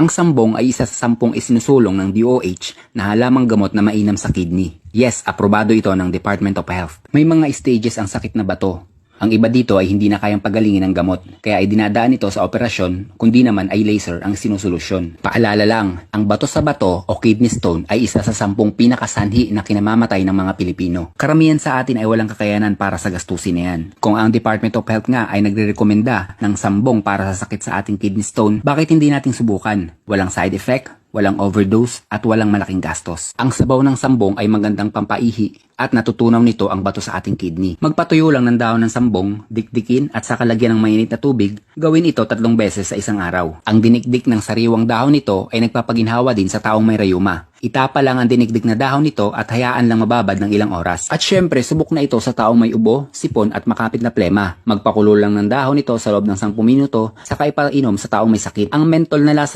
Ang sambong ay isa sa 10 isinusulong ng DOH na halamang gamot na mainam sa kidney. Yes, aprobado ito ng Department of Health. May mga stages ang sakit na bato. Ang iba dito ay hindi na kayang pagalingin ng gamot, kaya ay dinadaan ito sa operasyon, kundi naman ay laser ang sinusolusyon. Paalala lang, ang bato sa bato o kidney stone ay isa sa 10 pinakasanhi na kinamamatay ng mga Pilipino. Karamihan sa atin ay walang kakayanan para sa gastusin na yan. Kung ang Department of Health nga ay nagrerekomenda ng sambong para sa sakit sa ating kidney stone, bakit hindi nating subukan? Walang side effect, walang overdose, at walang malaking gastos. Ang sabaw ng sambong ay magandang pampaihi at natutunaw nito ang bato sa ating kidney. Magpatuyo lang ng dahon ng sambong, dikdikin at saka lagyan ng mainit na tubig, gawin ito 3 beses sa isang araw. Ang dinikdik ng sariwang dahon nito ay nagpapaginhawa din sa taong may rayuma. Itapa lang ang dinikdik na dahon nito at hayaan lang mababad ng ilang oras. At syempre, subok na ito sa taong may ubo, sipon at makapit na plema. Magpakulo lang ng dahon nito sa loob ng 10 minuto, saka ipainom sa taong may sakit. Ang mentol na lasa